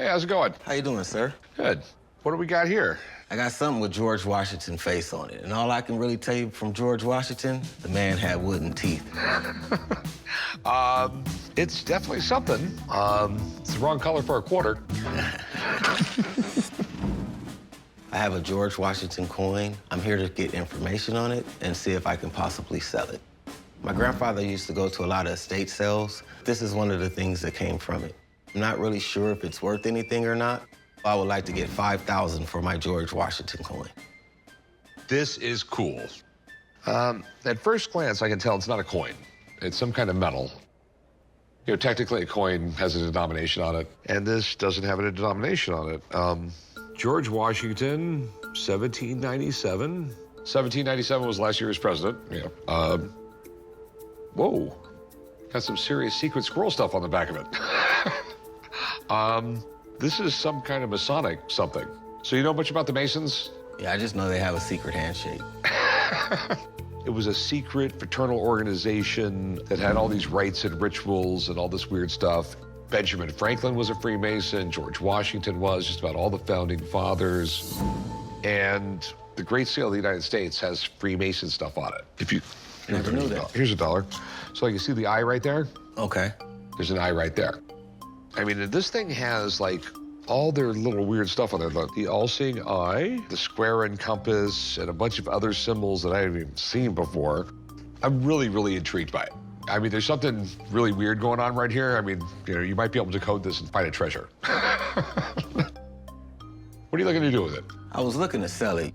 Hey, how's it going? How you doing, sir? Good. What do we got here? I got something with George Washington's face on it. And all I can really tell you from George Washington, the man had wooden teeth. It's definitely something. It's the wrong color for a quarter. I have a George Washington coin. I'm here to get information on it and see if I can possibly sell it. My grandfather used to go to a lot of estate sales. This is one of the things that came from it. I'm not really sure if it's worth anything or not. I would like to get $5,000 for my George Washington coin. This is cool. At first glance, I can tell it's not a coin. It's some kind of metal. You know, technically, a coin has a denomination on it, and this doesn't have a denomination on it. George Washington, 1797. 1797 was last year's president. Yeah. Whoa. Got some serious secret scroll stuff on the back of it. This is some kind of Masonic something. So you know much about the Masons? Yeah, I just know they have a secret handshake. It was a secret fraternal organization that had all these rites and rituals and all this weird stuff. Benjamin Franklin was a Freemason, George Washington was, just about all the founding fathers. And the Great Seal of the United States has Freemason stuff on it. If you Never knew that. Here's $1. So you see the eye right there? Okay. There's an eye right there. I mean, this thing has, like, all their little weird stuff on there. Look, the all-seeing eye, the square and compass, and a bunch of other symbols that I haven't even seen before. I'm really, really intrigued by it. I mean, there's something really weird going on right here. I mean, you know, you might be able to decode this and find a treasure. What are you looking to do with it? I was looking to sell it.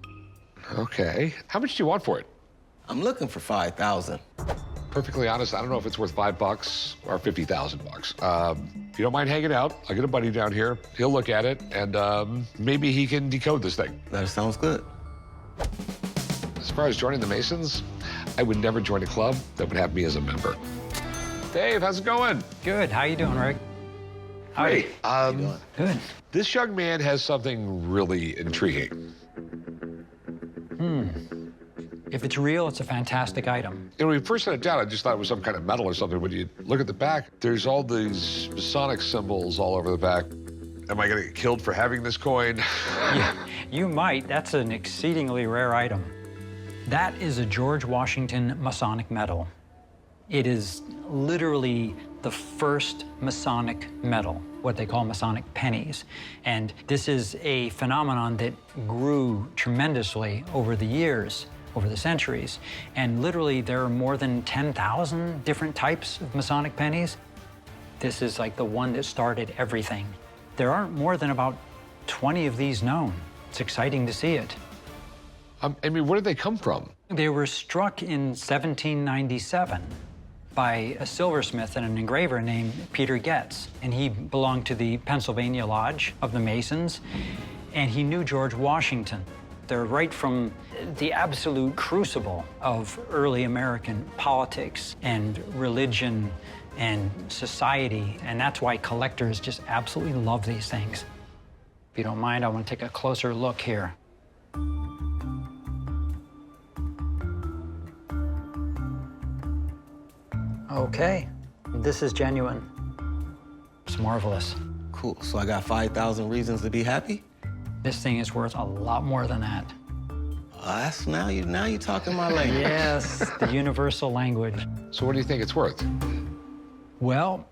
Okay. How much do you want for it? I'm looking for $5,000. Perfectly honest, I don't know if it's worth $5 or $50,000. If you don't mind hanging out, I'll get a buddy down here. He'll look at it, and maybe he can decode this thing. That sounds good. As far as joining the Masons, I would never join a club that would have me as a member. Dave, how's it going? Good. How you doing, Rick? Great. Good. This young man has something really intriguing. If it's real, it's a fantastic item. You know, when we first set it down, I just thought it was some kind of metal or something. When you look at the back, there's all these Masonic symbols all over the back. Am I going to get killed for having this coin? Yeah, you might. That's an exceedingly rare item. That is a George Washington Masonic medal. It is literally the first Masonic medal, what they call Masonic pennies. And this is a phenomenon that grew tremendously over the years, over the centuries. And literally, there are more than 10,000 different types of Masonic pennies. This is like the one that started everything. There aren't more than about 20 of these known. It's exciting to see it. I mean, where did they come from? They were struck in 1797 by a silversmith and an engraver named Peter Getz. And he belonged to the Pennsylvania Lodge of the Masons, and he knew George Washington. They're right from the absolute crucible of early American politics and religion and society, and that's why collectors just absolutely love these things. If you don't mind, I want to take a closer look here. Okay, this is genuine. It's marvelous. Cool. So I got 5,000 reasons to be happy? This thing is worth a lot more than that. That's now you're talking my language. Yes, the universal language. So what do you think it's worth? Well,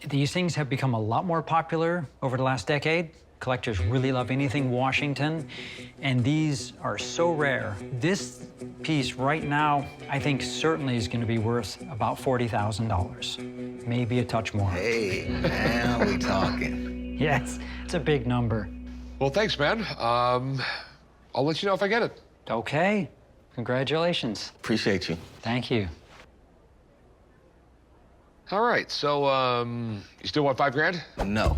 these things have become a lot more popular over the last decade. Collectors really love anything Washington, and these are so rare. This piece right now, I think certainly is going to be worth about $40,000, maybe a touch more. Hey, now we talking. Yes, it's a big number. Well, thanks, man. I'll let you know if I get it. Okay, congratulations. Appreciate you. Thank you. All right, so, you still want $5 grand? No.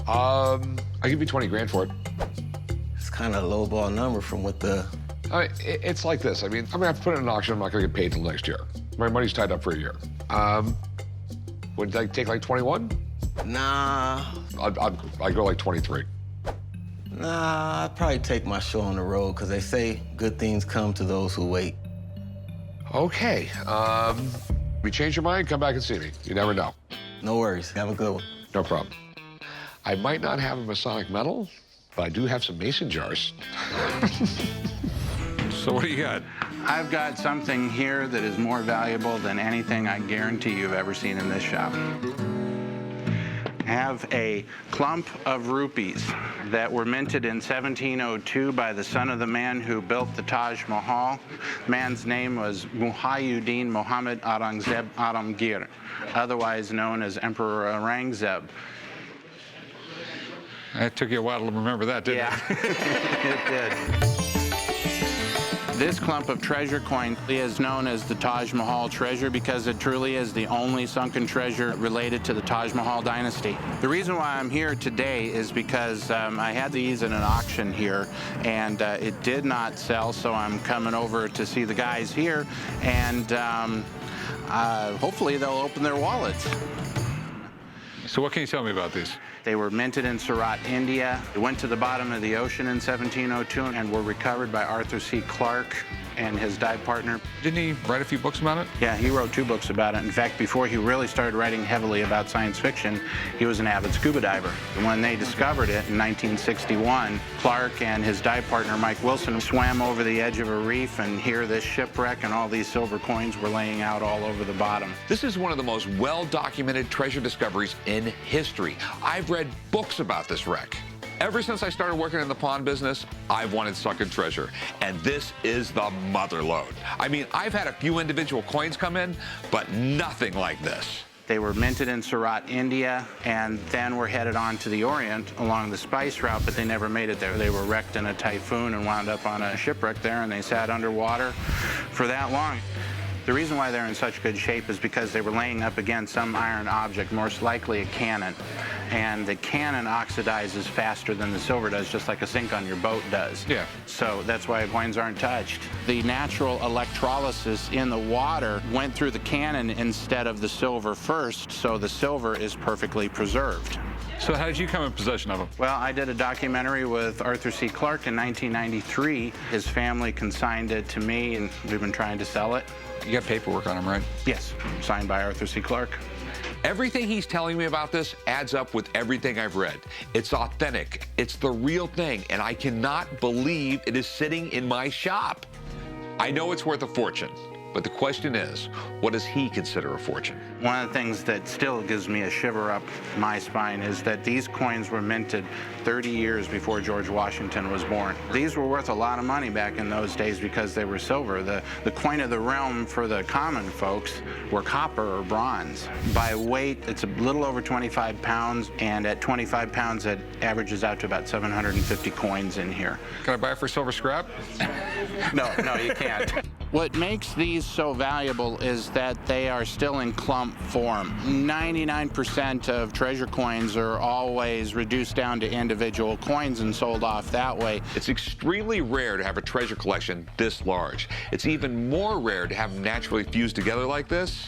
I'll give you 20 grand for it. It's kind of a lowball number from what the... It's like this. I mean, I'm gonna have to put it in an auction. I'm not gonna get paid till next year. My money's tied up for a year. Would I take like 21? Nah. I'd go like 23. Nah, I'd probably take my show on the road, because they say good things come to those who wait. Okay. If you change your mind, come back and see me. You never know. No worries. Have a good one. No problem. I might not have a Masonic medal, but I do have some mason jars. So what do you got? I've got something here that is more valuable than anything I guarantee you've ever seen in this shop. I have a clump of rupees that were minted in 1702 by the son of the man who built the Taj Mahal. The man's name was Muhyiddin Muhammad Aurangzeb Alamgir, otherwise known as Emperor Aurangzeb. It took you a while to remember that, didn't it? Yeah, it did. This clump of treasure coin is known as the Taj Mahal treasure because it truly is the only sunken treasure related to the Taj Mahal dynasty. The reason why I'm here today is because I had these in an auction here and it did not sell, so I'm coming over to see the guys here and hopefully they'll open their wallets. So what can you tell me about these? They were minted in Surat, India. They went to the bottom of the ocean in 1702 and were recovered by Arthur C. Clarke and his dive partner. Didn't he write a few books about it? Yeah, he wrote 2 books about it. In fact, before he really started writing heavily about science fiction, he was an avid scuba diver. And when they discovered it in 1961, Clarke and his dive partner, Mike Wilson, swam over the edge of a reef, and here this shipwreck and all these silver coins were laying out all over the bottom. This is one of the most well-documented treasure discoveries in history. I've read books about this wreck. Ever since I started working in the pawn business, I've wanted sunken treasure, and this is the mother lode. I mean, I've had a few individual coins come in, but nothing like this. They were minted in Surat, India, and then were headed on to the Orient along the spice route, but they never made it there. They were wrecked in a typhoon and wound up on a shipwreck there, and they sat underwater for that long. The reason why they're in such good shape is because they were laying up against some iron object, most likely a cannon. And the cannon oxidizes faster than the silver does, just like a sink on your boat does. Yeah. So that's why coins aren't touched. The natural electrolysis in the water went through the cannon instead of the silver first, so the silver is perfectly preserved. So how did you come in possession of them? Well, I did a documentary with Arthur C. Clarke in 1993. His family consigned it to me, and we've been trying to sell it. You got paperwork on them, right? Yes, signed by Arthur C. Clarke. Everything he's telling me about this adds up with everything I've read. It's authentic. It's the real thing, and I cannot believe it is sitting in my shop. I know it's worth a fortune, but the question is, what does he consider a fortune? One of the things that still gives me a shiver up my spine is that these coins were minted 30 years before George Washington was born. These were worth a lot of money back in those days because they were silver. The coin of the realm for the common folks were copper or bronze. By weight, it's a little over 25 pounds, and at 25 pounds, it averages out to about 750 coins in here. Can I buy it for silver scrap? No, you can't. What makes these so valuable is that they are still in clump form. 99% of treasure coins are always reduced down to individual coins and sold off that way. It's extremely rare to have a treasure collection this large. It's even more rare to have them naturally fused together like this.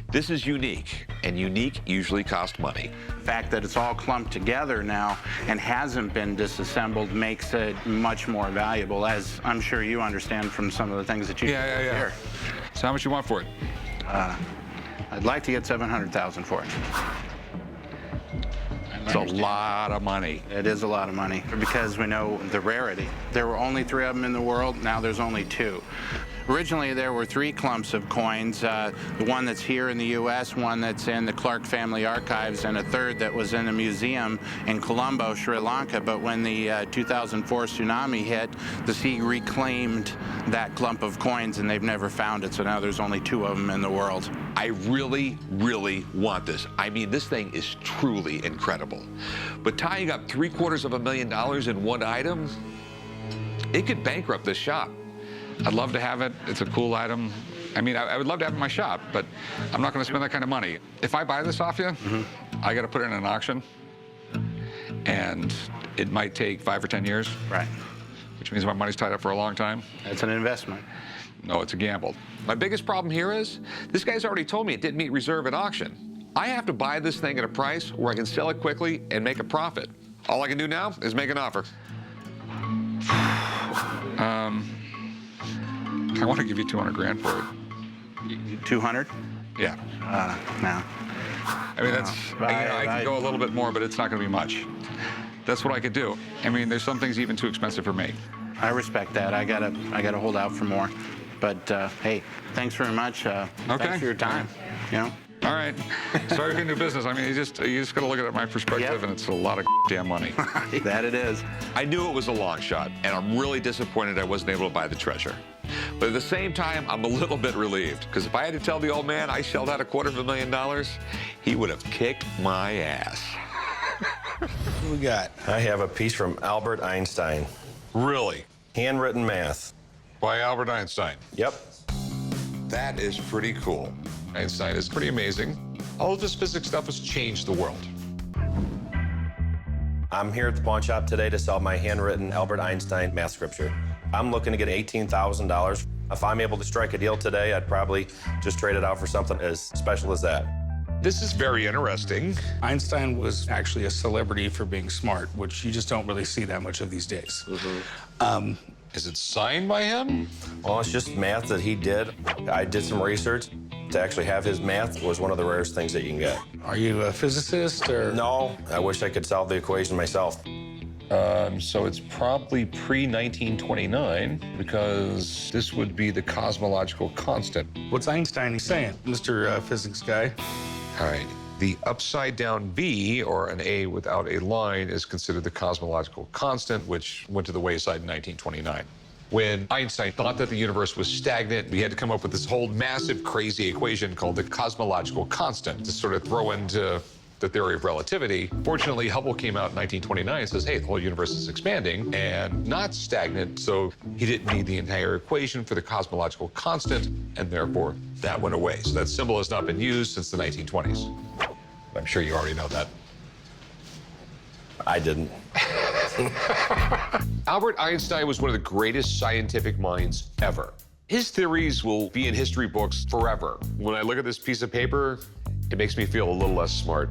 This is unique, and unique usually costs money. The fact that it's all clumped together now and hasn't been disassembled makes it much more valuable, as I'm sure you understand from some of the things that you Yeah. here. So how much you want for it? I'd like to get $700,000 for it. It's a lot of money. It is a lot of money because we know the rarity. There were only 3 of them in the world. Now there's only 2. Originally, there were 3 clumps of coins, the one that's here in the U.S., one that's in the Clarke family archives, and a third that was in a museum in Colombo, Sri Lanka. But when the 2004 tsunami hit, the sea reclaimed that clump of coins, and they've never found it. So now there's only 2 of them in the world. I really, really want this. I mean, this thing is truly incredible. But tying up $750,000 in one item, it could bankrupt this shop. I'd love to have it. It's a cool item. I mean, I would love to have it in my shop, but I'm not going to spend that kind of money. If I buy this off you, I got to put it in an auction, and it might take 5 or 10 years. Right. Which means my money's tied up for a long time. It's an investment. No, it's a gamble. My biggest problem here is, this guy's already told me it didn't meet reserve at auction. I have to buy this thing at a price where I can sell it quickly and make a profit. All I can do now is make an offer. I want to give you $200,000 for it. 200? Yeah. No. I mean, I can go a little bit more, but it's not going to be much. That's what I could do. I mean, there's some things even too expensive for me. I respect that. I gotta hold out for more. But hey, thanks very much. Thanks for your time. You know. All right. Sorry for new business. I mean, you just got to look at it from my perspective, and it's a lot of damn money. That it is. I knew it was a long shot, and I'm really disappointed I wasn't able to buy the treasure. But at the same time, I'm a little bit relieved, because if I had to tell the old man I shelled out $250,000, he would have kicked my ass. What we got? I have a piece from Albert Einstein. Really? Handwritten math. By Albert Einstein. Yep. That is pretty cool. Einstein is pretty amazing. All of his physics stuff has changed the world. I'm here at the pawn shop today to sell my handwritten Albert Einstein math scripture. I'm looking to get $18,000. If I'm able to strike a deal today, I'd probably just trade it out for something as special as that. This is very interesting. Einstein was actually a celebrity for being smart, which you just don't really see that much of these days. Is it signed by him? Well, it's just math that he did. I did some research. To actually have his math was one of the rarest things that you can get. Are you a physicist or? No, I wish I could solve the equation myself. So it's probably pre-1929, because this would be the cosmological constant. What's Einstein saying, Mr. Physics guy? All right. The upside-down V, or an A without a line, is considered the cosmological constant, which went to the wayside in 1929. When Einstein thought that the universe was stagnant, we had to come up with this whole massive, crazy equation called the cosmological constant to sort of throw into the theory of relativity. Fortunately, Hubble came out in 1929 and says, hey, the whole universe is expanding and not stagnant, so he didn't need the entire equation for the cosmological constant, and therefore that went away. So that symbol has not been used since the 1920s. I'm sure you already know that. I didn't. Albert Einstein was one of the greatest scientific minds ever. His theories will be in history books forever. When I look at this piece of paper, it makes me feel a little less smart.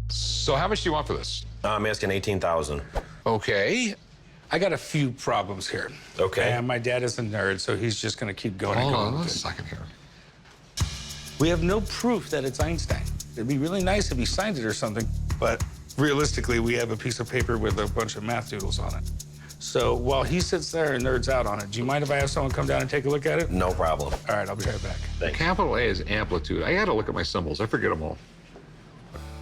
So how much do you want for this? I'm asking $18,000. Okay. I got a few problems here. Okay. And my dad is a nerd, so he's just going to keep going and Hold going. on a with it. second here. We have no proof that it's Einstein. It'd be really nice if he signed it or something, but realistically, we have a piece of paper with a bunch of math doodles on it. So while he sits there and nerds out on it, do you mind if I have someone come down and take a look at it? No problem. All right, I'll be right back. Thanks. Capital A is amplitude. I gotta look at my symbols. I forget them all.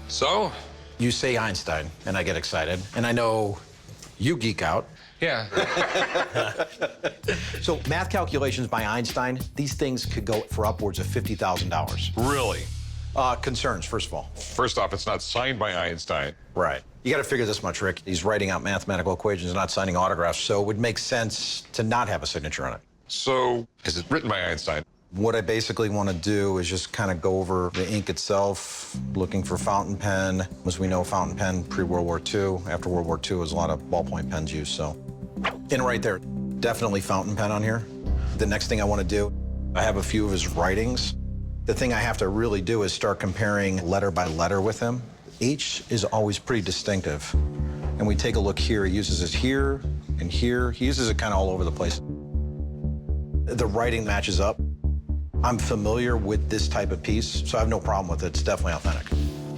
So? You say Einstein, and I get excited. And I know you geek out. Yeah. So math calculations by Einstein, these things could go for upwards of $50,000. Really? Concerns, first of all. First off, it's not signed by Einstein. Right. You got to figure this much, Rick. He's writing out mathematical equations, not signing autographs, so it would make sense to not have a signature on it. So, is it written by Einstein? What I basically want to do is just kind of go over the ink itself, looking for fountain pen. As we know, fountain pen pre-World War II. After World War II, was a lot of ballpoint pens used, so. And right there, definitely fountain pen on here. The next thing I want to do, I have a few of his writings. The thing I have to really do is start comparing letter by letter with him. H is always pretty distinctive. And we take a look here, he uses it here and here. He uses it kind of all over the place. The writing matches up. I'm familiar with this type of piece, so I have no problem with it. It's definitely authentic.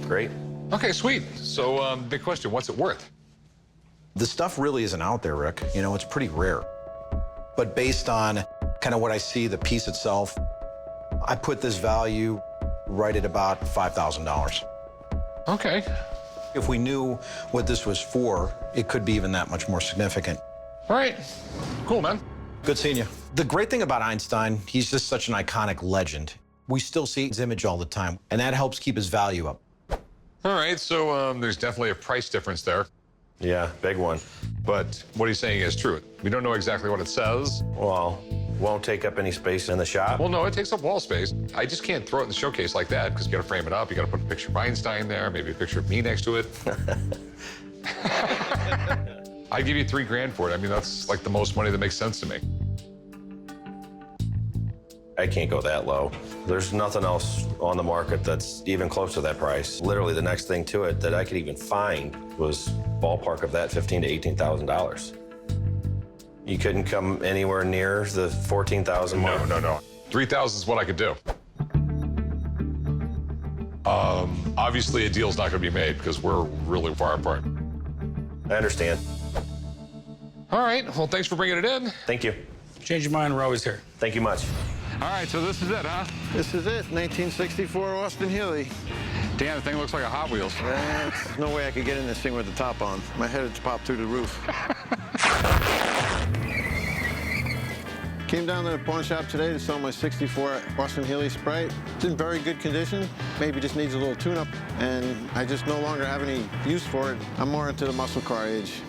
Great. Okay, sweet. So, big question, what's it worth? The stuff really isn't out there, Rick. You know, it's pretty rare. But based on kind of what I see, the piece itself, I put this value right at about $5,000. Okay. If we knew what this was for, it could be even that much more significant. All right. Cool, man. Good seeing you. The great thing about Einstein, he's just such an iconic legend. We still see his image all the time, and that helps keep his value up. All right, so there's definitely a price difference there. Yeah, big one. But what he's saying is true. We don't know exactly what it says. Well, won't take up any space in the shop. Well, no, it takes up wall space. I just can't throw it in the showcase like that, because you got to frame it up. You got to put a picture of Einstein there, maybe a picture of me next to it. I'd give you $3,000 for it. I mean, that's like the most money that makes sense to me. I can't go that low. There's nothing else on the market that's even close to that price. Literally, the next thing to it that I could even find was ballpark of that $15,000 to $18,000. You couldn't come anywhere near the $14,000 mark? No. 3,000 is what I could do. Obviously, a deal's not going to be made because we're really far apart. I understand. All right. Well, thanks for bringing it in. Thank you. Change your mind, we're always here. Thank you much. All right, so this is it, huh? This is it, 1964 Austin-Healey. Damn, the thing looks like a Hot Wheels. There's no way I could get in this thing with the top on. My head would pop through the roof. Came down to the pawn shop today to sell my 64 Austin-Healey Sprite. It's in very good condition. Maybe just needs a little tune-up, and I just no longer have any use for it. I'm more into the muscle car age.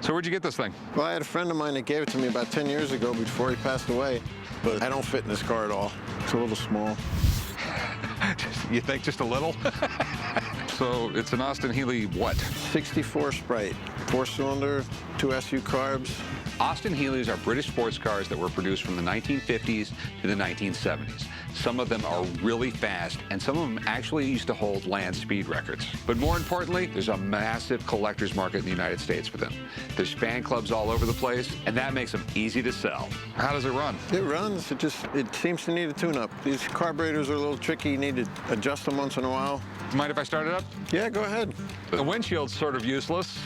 So where'd you get this thing? Well, I had a friend of mine that gave it to me about 10 years ago before he passed away, but I don't fit in this car at all. It's a little small. You think just a little? So it's an Austin-Healey what? 64 Sprite, 4-cylinder, 2 SU carbs. Austin-Healey's are British sports cars that were produced from the 1950s to the 1970s. Some of them are really fast, and some of them actually used to hold land speed records. But more importantly, there's a massive collector's market in the United States for them. There's fan clubs all over the place, and that makes them easy to sell. How does it run? It runs, it seems to need a tune-up. These carburetors are a little tricky, you need to adjust them once in a while. Mind if I start it up? Yeah, go ahead. The windshield's sort of useless.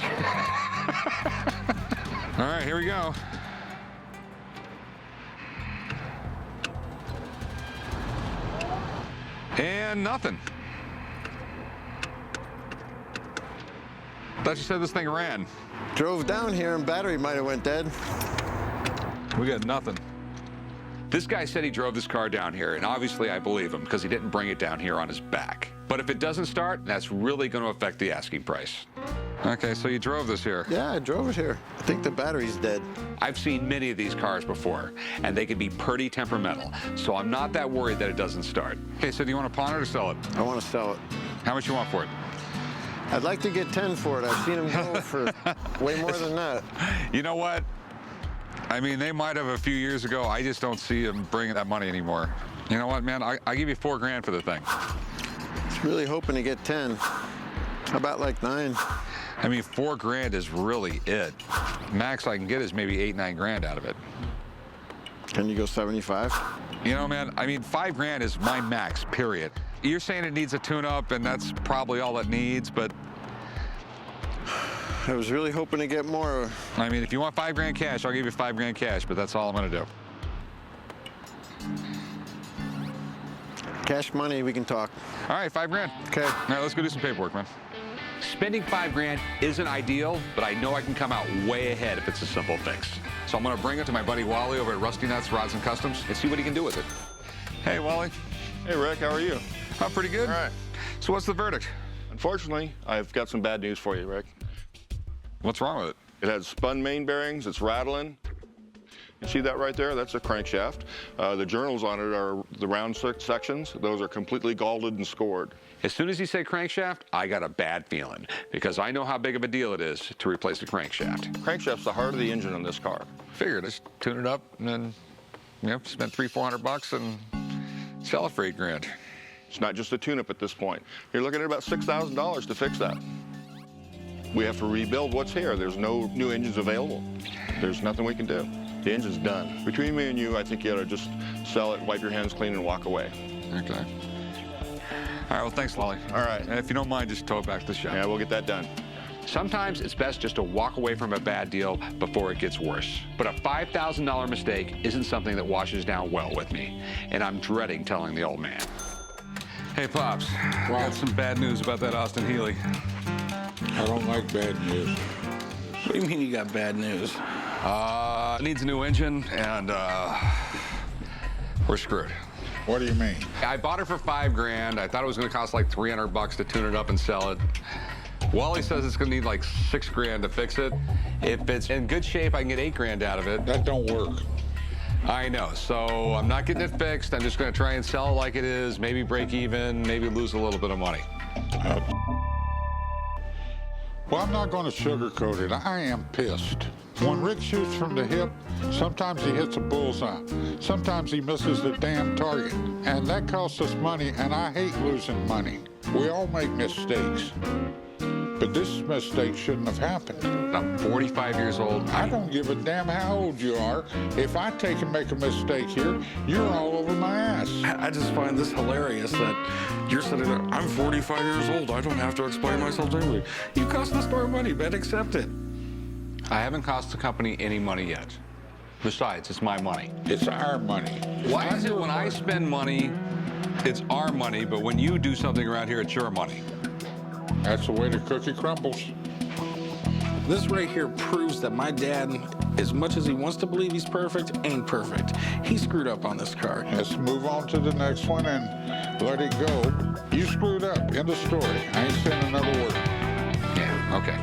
All right, here we go. And nothing. Thought you said this thing ran. Drove down here and battery might have went dead. We got nothing. This guy said he drove this car down here, and obviously I believe him because he didn't bring it down here on his back. But if it doesn't start, that's really going to affect the asking price. Okay, so you drove this here. Yeah, I drove it here. I think the battery's dead. I've seen many of these cars before, and they can be pretty temperamental, so I'm not that worried that it doesn't start. Okay, so do you want to pawn it or sell it? I want to sell it. How much you want for it? I'd like to get 10 for it. I've seen them go for way more than that. You know what? I mean, they might have a few years ago. I just don't see them bringing that money anymore. You know what, man? I'll give you $4 grand for the thing. It's really hoping to get 10. How about like 9? I mean, $4 grand is really it. Max I can get is maybe 8, 9 grand out of it. Can you go 75? You know, man, I mean, $5 grand is my max, period. You're saying it needs a tune-up, and that's probably all it needs, but I was really hoping to get more. I mean, if you want $5 grand cash, I'll give you $5 grand cash, but that's all I'm gonna do. Cash money, we can talk. All right, $5 grand. Okay. All right, let's go do some paperwork, man. Spending $5 grand isn't ideal, but I know I can come out way ahead if it's a simple fix. So I'm gonna bring it to my buddy Wally over at Rusty Nuts Rods and Customs and see what he can do with it. Hey, Wally. Hey, Rick, how are you? I'm pretty good. All right. So what's the verdict? Unfortunately, I've got some bad news for you, Rick. What's wrong with it? It has spun main bearings, it's rattling. You see that right there? That's a crankshaft. The journals on it are the round sections. Those are completely galded and scored. As soon as you say crankshaft, I got a bad feeling because I know how big of a deal it is to replace the crankshaft. Crankshaft's the heart of the engine on this car. Figured, just tune it up and then, you know, spend $300-400 and sell it for $8 grand. It's not just a tune-up at this point. You're looking at about $6,000 to fix that. We have to rebuild what's here. There's no new engines available. There's nothing we can do. The engine's done. Between me and you, I think you ought to just sell it, wipe your hands clean, and walk away. Okay. All right, well, thanks, Wally. All right. And if you don't mind, just tow it back to the shop. Yeah, we'll get that done. Sometimes it's best just to walk away from a bad deal before it gets worse. But a $5,000 mistake isn't something that washes down well with me, and I'm dreading telling the old man. Hey, Pops, I got some bad news about that Austin-Healey. I don't like bad news. What do you mean you got bad news? It needs a new engine, and we're screwed. What do you mean? I bought it for $5 grand. I thought it was gonna cost like $300 to tune it up and sell it. Wally says it's gonna need like $6 grand to fix it. If it's in good shape, I can get $8 grand out of it. That don't work. I know, so I'm not getting it fixed. I'm just gonna try and sell it like it is, maybe break even, maybe lose a little bit of money. Well, I'm not going to sugarcoat it. I am pissed. When Rick shoots from the hip, sometimes he hits a bullseye. Sometimes he misses the damn target. And that costs us money, and I hate losing money. We all make mistakes. But this mistake shouldn't have happened. I'm 45 years old. I don't give a damn how old you are. If I take and make a mistake here, you're all over my ass. Yes. I just find this hilarious that you're sitting there, I'm 45 years old, I don't have to explain myself to anybody. You cost the store money, man, accept it. I haven't cost the company any money yet. Besides, it's my money. It's our money. Why is it when I spend money, it's our money, but when you do something around here, it's your money? That's the way the cookie crumbles. This right here proves that my dad, as much as he wants to believe he's perfect, ain't perfect. He screwed up on this car. Let's move on to the next one and let it go. You screwed up. End of story. I ain't saying another word. Yeah, okay.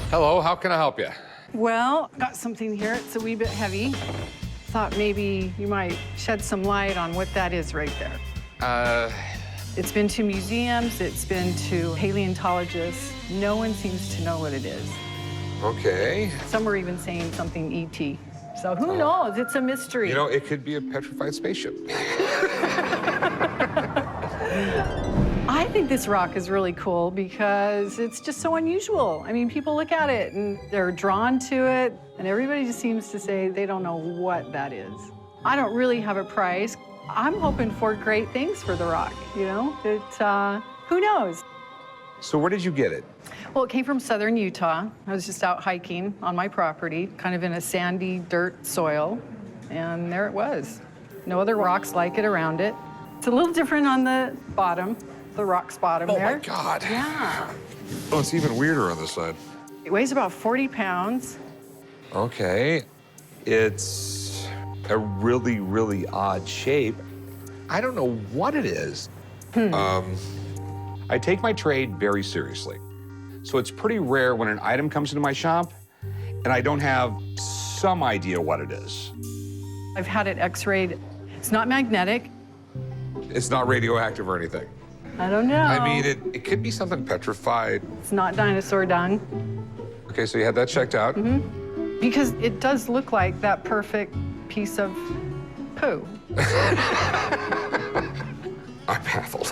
Hello, how can I help you? Well, got something here. It's a wee bit heavy. Thought maybe you might shed some light on what that is right there. It's been to museums, it's been to paleontologists. No one seems to know what it is. Okay. Some are even saying something ET. So who knows? It's a mystery. You know, it could be a petrified spaceship. I think this rock is really cool because it's just so unusual. I mean, people look at it and they're drawn to it, and everybody just seems to say they don't know what that is. I don't really have a price. I'm hoping for great things for the rock, you know? Who knows? So where did you get it? Well, it came from southern Utah. I was just out hiking on my property, kind of in a sandy dirt soil, and there it was. No other rocks like it around it. It's a little different on the bottom, the rock's bottom there. Oh my God. Yeah. Oh, it's even weirder on this side. It weighs about 40 pounds. Okay. It's a really, really odd shape. I don't know what it is. I take my trade very seriously. So it's pretty rare when an item comes into my shop and I don't have some idea what it is. I've had it x-rayed. It's not magnetic. It's not radioactive or anything. I don't know. I mean, it could be something petrified. It's not dinosaur dung. Okay, so you had that checked out. Because it does look like that perfect piece of poo. I'm baffled.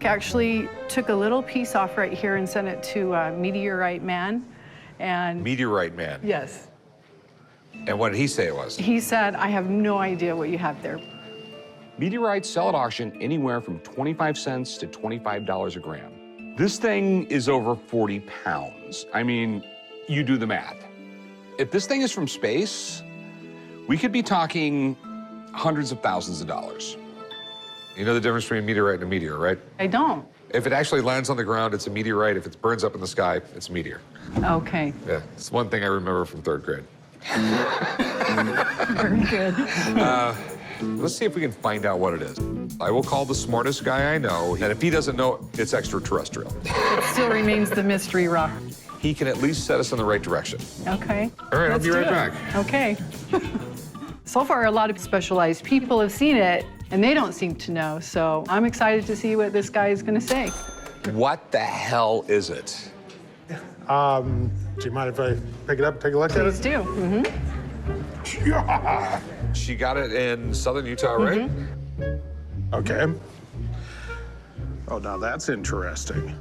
Actually took a little piece off right here and sent it to Meteorite Man. And Meteorite Man. yes, And what did he say it was? he said, I have no idea what you have there. Meteorites sell at auction anywhere from 25 cents to $25 a gram. This thing is over 40 pounds. I mean, you do the math. If this thing is from space, we could be talking hundreds of thousands of dollars. You know the difference between a meteorite and a meteor, right? I don't. If it actually lands on the ground, it's a meteorite. If it burns up in the sky, it's a meteor. Okay, Yeah, it's one thing I remember from 3rd grade. very good. Let's see if we can find out what it is. I will call the smartest guy I know, and if he doesn't know, it's extraterrestrial. It still remains the mystery rock. He can at least set us in the right direction. Okay. All right, I'll Let's be right do it. back. Okay. So far, a lot of specialized people have seen it, and they don't seem to know. So I'm excited to see what this guy is going to say. What the hell is it? Do you mind if I pick it up, take a look Please at do. it? Yeah. She got it in southern Utah, right? Okay. Oh, now that's interesting.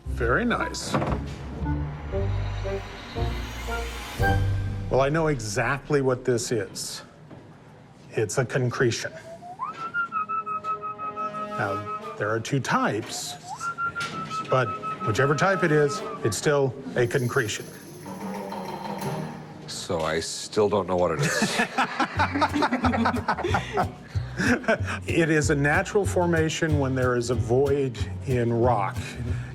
Very nice. Well, I know exactly what this is. It's a concretion. Now, there are 2 types, but whichever type it is, it's still a concretion. So I still don't know what it is. It is a natural formation when there is a void in rock.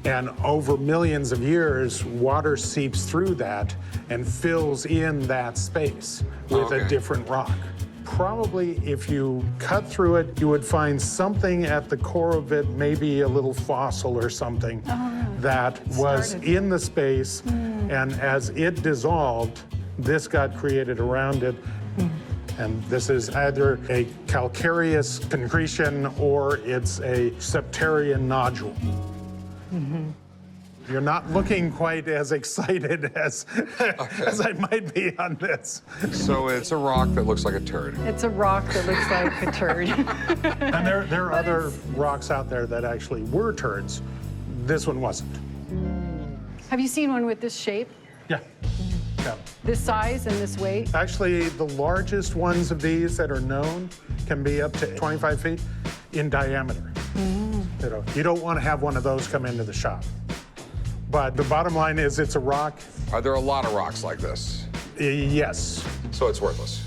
And over millions of years, water seeps through that and fills in that space with a different rock. Probably if you cut through it, you would find something at the core of it, maybe a little fossil or something that was in the space. And as it dissolved, this got created around it. And this is either a calcareous concretion or it's a septarian nodule. You're not looking quite as excited as I might be on this. So it's a rock that looks like a turd. It's a rock that looks like a turd. And there are other rocks out there that actually were turds. This one wasn't. Have you seen one with this shape? Yeah. Yeah. This size and this weight? Actually, the largest ones of these that are known can be up to 25 feet in diameter. You know, you don't want to have one of those come into the shop. But the bottom line is it's a rock. Are there a lot of rocks like this? Yes. So it's worthless.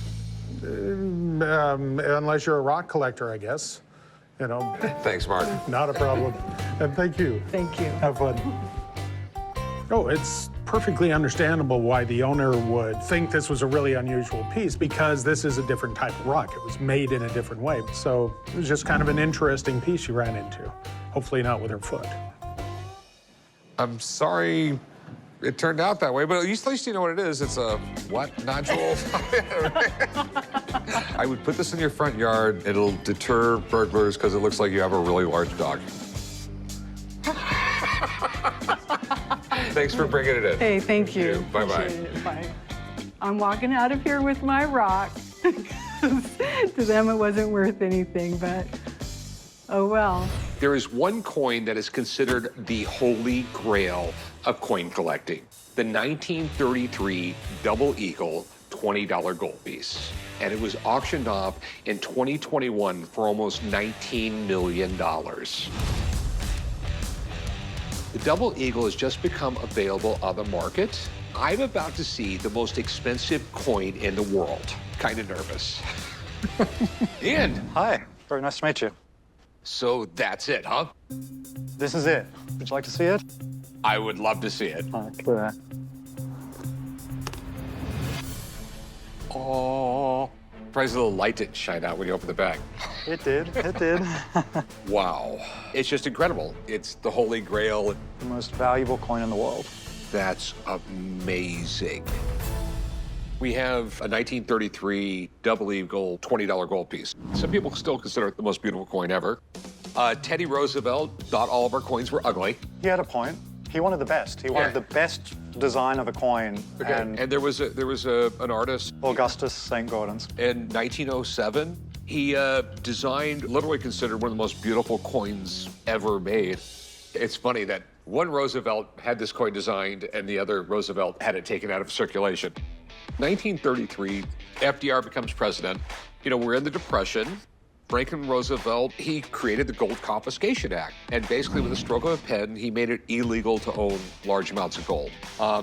Unless you're a rock collector, I guess. You know. Thanks, Mark. Not a problem. And thank you. Thank you. Have fun. Oh, it's perfectly understandable why the owner would think this was a really unusual piece, because this is a different type of rock. It was made in a different way. So it was just kind of an interesting piece she ran into. Hopefully not with her foot. I'm sorry it turned out that way, but at least you know what it is. It's a what? Nodule? I would put this in your front yard. It'll deter burglars because it looks like you have a really large dog. Thanks for bringing it in. Hey, thank you. Bye-bye. Appreciate it. Bye. I'm walking out of here with my rock. To them, it wasn't worth anything, but oh well. There is one coin that is considered the holy grail of coin collecting. The 1933 Double Eagle $20 gold piece. And it was auctioned off in 2021 for almost $19 million. The Double Eagle has just become available on the market. I'm about to see the most expensive coin in the world. Kind of nervous. Ian. Hi, very nice to meet you. So that's it, huh? This is it. Would you like to see it? I would love to see it. Okay. Oh. Surprised the little light didn't shine out when you opened the bag. It did, it did. Wow. It's just incredible. It's the holy grail. The most valuable coin in the world. That's amazing. We have a 1933 Double Eagle $20 gold piece. Some people still consider it the most beautiful coin ever. Teddy Roosevelt thought all of our coins were ugly. He had a point. He wanted the best. He wanted the best design of a coin. Okay. And there was an artist, Augustus St. Gaudens. In 1907, he designed, literally considered one of the most beautiful coins ever made. It's funny that one Roosevelt had this coin designed and the other Roosevelt had it taken out of circulation. 1933, FDR becomes president. You know, we're in the Depression. Franklin Roosevelt, he created the Gold Confiscation Act. And basically, with a stroke of a pen, he made it illegal to own large amounts of gold.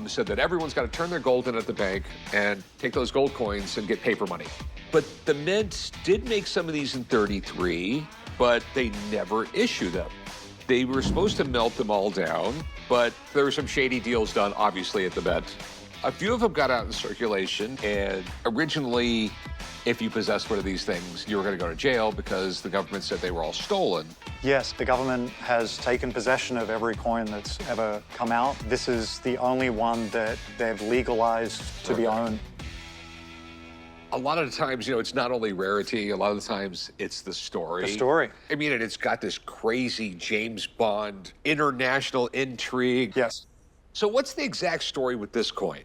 Said that everyone's got to turn their gold in at the bank and take those gold coins and get paper money. But the Mint did make some of these in 33, but they never issued them. They were supposed to melt them all down, but there were some shady deals done, obviously, at the Mint. A few of them got out in circulation, and originally, if you possessed one of these things, you were going to go to jail because the government said they were all stolen. Yes, the government has taken possession of every coin that's ever come out. This is the only one that they've legalized to be owned. A lot of the times, you know, it's not only rarity, a lot of the times it's the story. The story. I mean, and it's got this crazy James Bond international intrigue. Yes. So what's the exact story with this coin?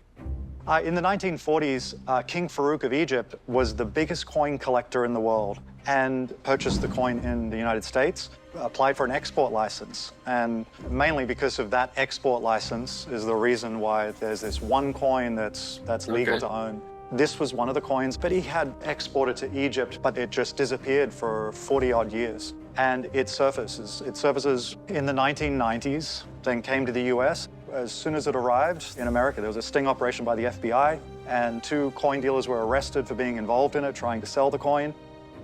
In the 1940s, King Farouk of Egypt was the biggest coin collector in the world and purchased the coin in the United States, applied for an export license. And mainly because of that export license is the reason why there's this one coin that's legal to own. This was one of the coins, but he had exported to Egypt, but it just disappeared for 40-odd years. And it surfaces in the 1990s, then came to the US. As soon as it arrived in America, there was a sting operation by the FBI, and 2 coin dealers were arrested for being involved in it, trying to sell the coin.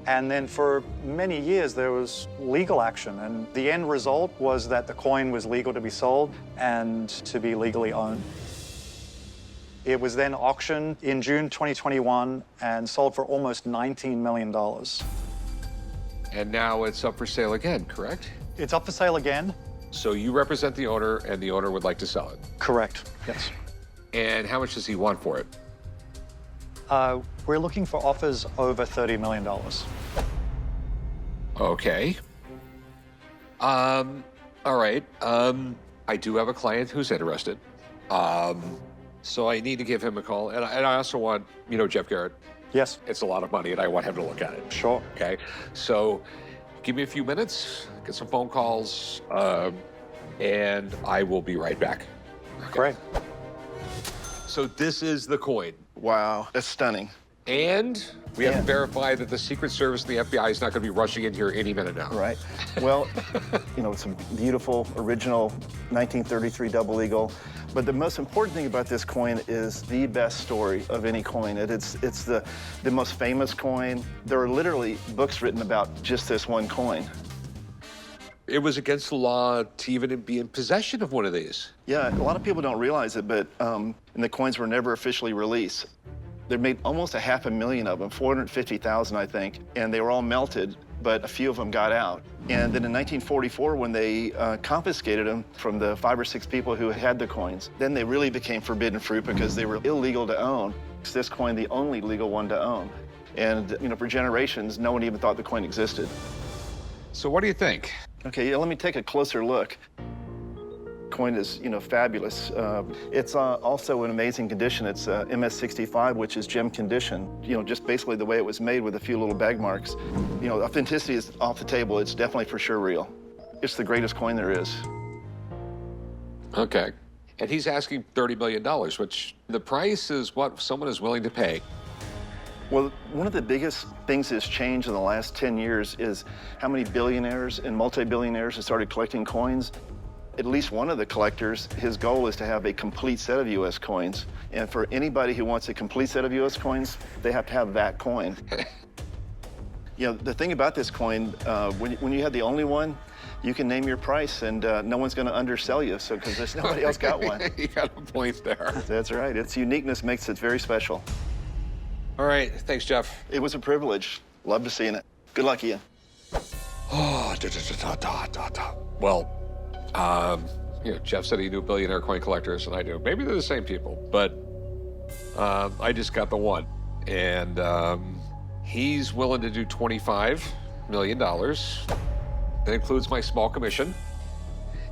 And then for many years, there was legal action, and the end result was that the coin was legal to be sold and to be legally owned. It was then auctioned in June 2021 and sold for almost $19 million. And now it's up for sale again, correct? It's up for sale again. So you represent the owner, and the owner would like to sell it? Correct, yes. And how much does he want for it? We're looking for offers over $30 million. Okay. All right. I do have a client who's interested. So I need to give him a call. And I also want, you know, Jeff Garrett. Yes. It's a lot of money, and I want him to look at it. Sure. Okay. So give me a few minutes, get some phone calls, and I will be right back. Okay. Great. So this is the coin. Wow, that's stunning. And we have to verify that the Secret Service and the FBI is not going to be rushing in here any minute now. Right. Well, you know, it's a beautiful, original 1933 double eagle. But the most important thing about this coin is the best story of any coin. It's the most famous coin. There are literally books written about just this one coin. It was against the law to even be in possession of one of these. Yeah, a lot of people don't realize it, but and the coins were never officially released. They made almost 500,000 of them, 450,000, I think, and they were all melted, but a few of them got out. And then in 1944, when they confiscated them from the 5 or 6 people who had the coins, then they really became forbidden fruit because they were illegal to own. It's this coin, the only legal one to own. And, you know, for generations, no one even thought the coin existed. So what do you think? Okay, yeah, let me take a closer look. Coin is, you know, fabulous. It's also in amazing condition. It's MS65, which is gem condition. You know, just basically the way it was made with a few little bag marks. You know, authenticity is off the table. It's definitely for sure real. It's the greatest coin there is. Okay. And he's asking $30 million, which the price is what someone is willing to pay. Well, one of the biggest things that's changed in the last 10 years is how many billionaires and multi-billionaires have started collecting coins. At least one of the collectors, his goal is to have a complete set of U.S. coins. And for anybody who wants a complete set of U.S. coins, they have to have that coin. You know, the thing about this coin, when you have the only one, you can name your price and no one's going to undersell you, so because there's nobody else got one. You got a point there. That's right. Its uniqueness makes it very special. All right. Thanks, Jeff. It was a privilege. Love to seeing it. Good luck, Ian. Oh, well, you know, Jeff said he knew billionaire coin collectors, and I do. Maybe they're the same people, but I just got the one. And he's willing to do $25 million. That includes my small commission,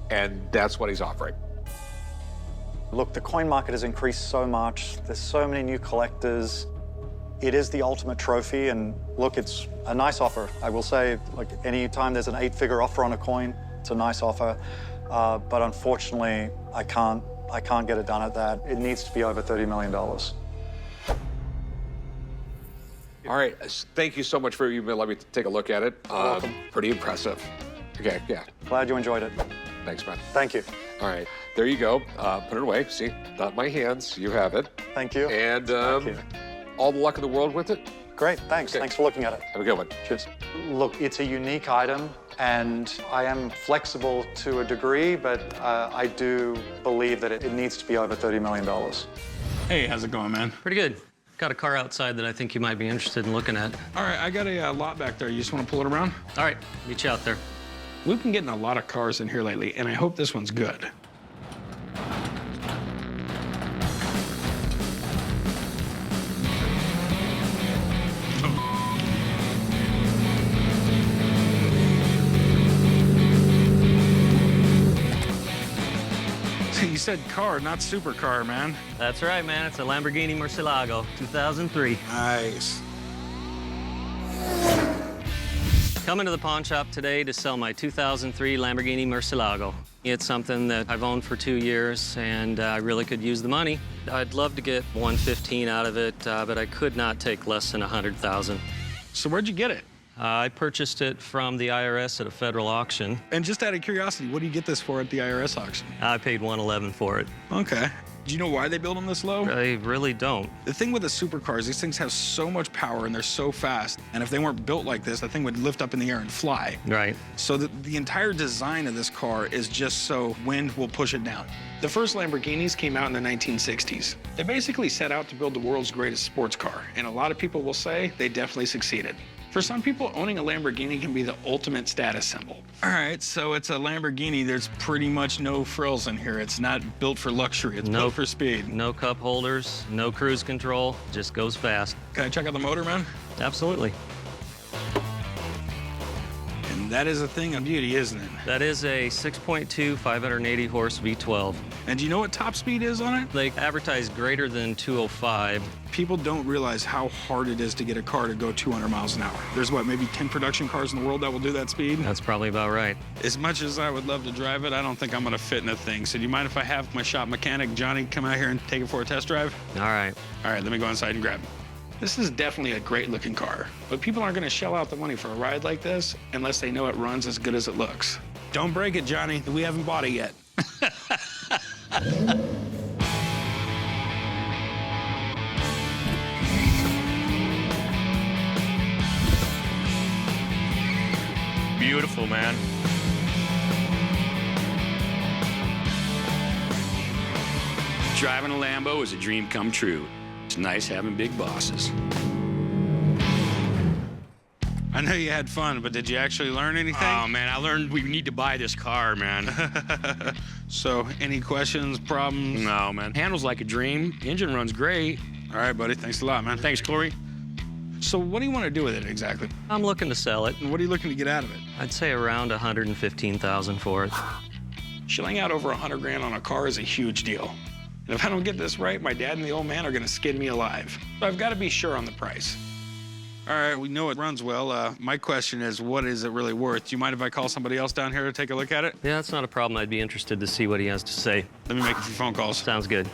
and that's what he's offering. Look, the coin market has increased so much. There's so many new collectors. It is the ultimate trophy, and look, it's a nice offer. I will say, like, anytime there's an 8-figure offer on a coin, it's a nice offer. But unfortunately, I can't get it done at that. It needs to be over $30 million. All right, thank you so much for you letting me take a look at it. Pretty impressive. Okay, yeah. Glad you enjoyed it. Thanks, man. Thank you. All right, there you go. Put it away. See, not my hands. You have it. Thank you. And Thank you. all the luck in the world with it. Great, thanks. Okay. Thanks for looking at it. Have a good one. Cheers. Look, it's a unique item, and I am flexible to a degree, but I do believe that it needs to be over $30 million. Hey, how's it going, man? Pretty good. Got a car outside that I think you might be interested in looking at. All right, I got a lot back there. You just want to pull it around? All right, meet you out there. We've been getting a lot of cars in here lately, and I hope this one's good. You said car, not supercar, man. That's right, man. It's a Lamborghini Murciélago, 2003. Nice. Coming to the pawn shop today to sell my 2003 Lamborghini Murciélago. It's something that I've owned for 2 years, and I really could use the money. I'd love to get $115 out of it, but I could not take less than $100,000. So where'd you get it? I purchased it from the IRS at a federal auction. And just out of curiosity, what do you get this for at the IRS auction? I paid $111 for it. Okay. Do you know why they build them this low? I really don't. The thing with the supercars, these things have so much power and they're so fast. And if they weren't built like this, the thing would lift up in the air and fly. Right. So the entire design of this car is just so wind will push it down. The first Lamborghinis came out in the 1960s. They basically set out to build the world's greatest sports car. And a lot of people will say they definitely succeeded. For some people, owning a Lamborghini can be the ultimate status symbol. All right, so it's a Lamborghini. There's pretty much no frills in here. It's not built for luxury. It's built for speed. No cup holders, no cruise control, just goes fast. Can I check out the motor, man? Absolutely. And That is a thing of beauty, isn't it? That is a 6.2, 580 horse V12. And do you know what top speed is on it? They advertise greater than 205. People don't realize how hard it is to get a car to go 200 miles an hour. There's what, maybe 10 production cars in the world that will do that speed? That's probably about right. As much as I would love to drive it, I don't think I'm gonna fit in a thing. So do you mind if I have my shop mechanic, Johnny, come out here and take it for a test drive? All right. All right, let me go inside and grab it. This is definitely a great looking car, but people aren't gonna shell out the money for a ride like this unless they know it runs as good as it looks. Don't break it, Johnny. We haven't bought it yet. Beautiful, man. Driving a Lambo is a dream come true. It's nice having big bosses. I know you had fun, but did you actually learn anything? Oh, man, I learned we need to buy this car, man. So, any questions, problems? No, man. Handles like a dream. Engine runs great. All right, buddy. Thanks a lot, man. Thanks, Corey. So what do you want to do with it exactly? I'm looking to sell it. And what are you looking to get out of it? I'd say around 115,000 for it. Shelling out over 100 grand on a car is a huge deal. And if I don't get this right, my dad and the old man are gonna skin me alive. So I've got to be sure on the price. All right, we know it runs well. My question is, what is it really worth? Do you mind if I call somebody else down here to take a look at it? Yeah, that's not a problem. I'd be interested to see what he has to say. Let me make a few phone calls. Sounds good.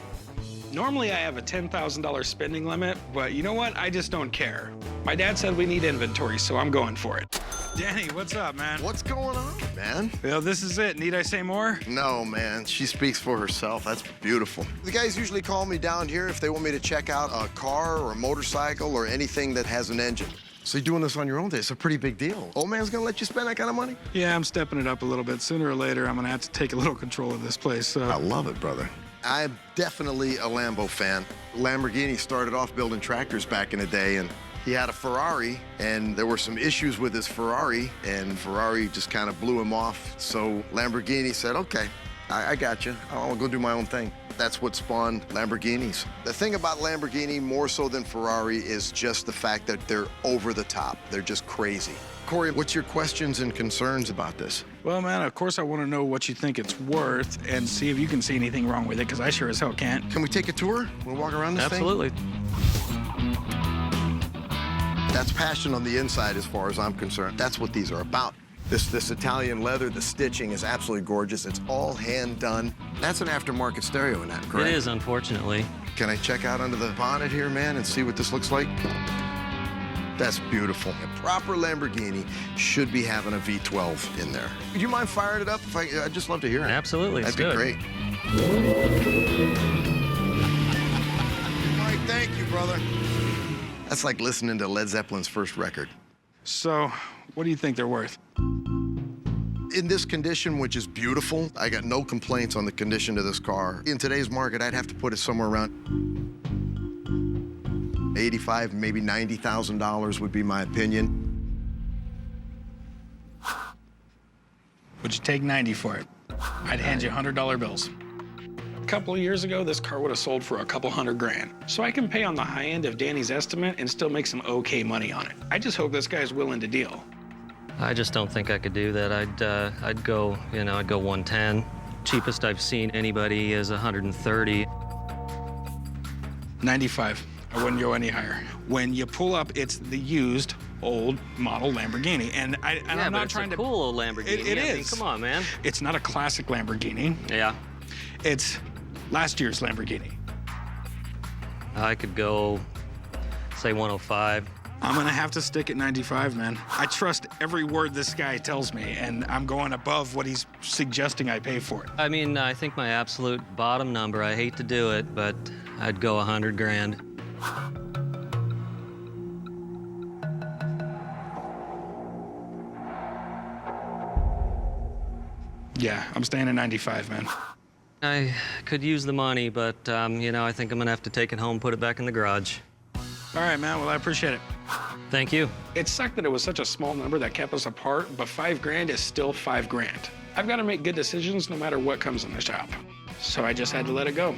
Normally I have a $10,000 spending limit, but you know what? I just don't care. My dad said we need inventory, so I'm going for it. Danny, what's up, man? What's going on, man? Well, this is it. Need I say more? No, man. She speaks for herself. That's beautiful. The guys usually call me down here if they want me to check out a car or a motorcycle or anything that has an engine. So you're doing this on your own day. It's a pretty big deal. Old man's gonna let you spend that kind of money? Yeah, I'm stepping it up a little bit. Sooner or later, I'm gonna have to take a little control of this place, so. I love it, brother. I'm definitely a Lambo fan. Lamborghini started off building tractors back in the day, and he had a Ferrari, and there were some issues with his Ferrari, and Ferrari just kind of blew him off. So Lamborghini said, okay, I got you. I'll go do my own thing. That's what spawned Lamborghinis. The thing about Lamborghini, more so than Ferrari, is just the fact that they're over the top. They're just crazy. Corey, what's your questions and concerns about this? Well, man, of course I want to know what you think it's worth and see if you can see anything wrong with it, because I sure as hell can't. Can we take a tour? We'll walk around this Absolutely. thing? That's passion on the inside as far as I'm concerned. That's what these are about. This Italian leather, the stitching is absolutely gorgeous. It's all hand done. That's an aftermarket stereo in that, correct? It is, unfortunately. Can I check out under the bonnet here, man, and see what this looks like? That's beautiful. A proper Lamborghini should be having a V12 in there. Would you mind firing it up? I'd just love to hear it. Absolutely. That'd be great. All right, thank you, brother. That's like listening to Led Zeppelin's first record. So, what do you think they're worth? In this condition, which is beautiful, I got no complaints on the condition of this car. In today's market, I'd have to put it somewhere around $85,000, maybe $90,000 would be my opinion. Would you take 90 for it? I'd hand you $100 bills. A couple of years ago, this car would have sold for a couple $100 grand. So I can pay on the high end of Danny's estimate and still make some okay money on it. I just hope this guy's willing to deal. I just don't think I could do that. I'd go 110. Cheapest I've seen anybody is 130. 95. I wouldn't go any higher. When you pull up, it's the used old model Lamborghini, and I'm not trying to. It's a cool old Lamborghini. It is. I mean, come on, man. It's not a classic Lamborghini. Yeah. It's last year's Lamborghini. I could go, say 105. I'm gonna have to stick at 95, man. I trust every word this guy tells me, and I'm going above what he's suggesting I pay for it. I mean, I think my absolute bottom number, I hate to do it, but I'd go 100 grand. Yeah, I'm staying at 95, man. I could use the money, but, I think I'm gonna have to take it home, put it back in the garage. All right, man, well, I appreciate it. Thank you. It sucked that it was such a small number that kept us apart, but 5 grand is still 5 grand. I've got to make good decisions no matter what comes in the shop. So I just had to let it go.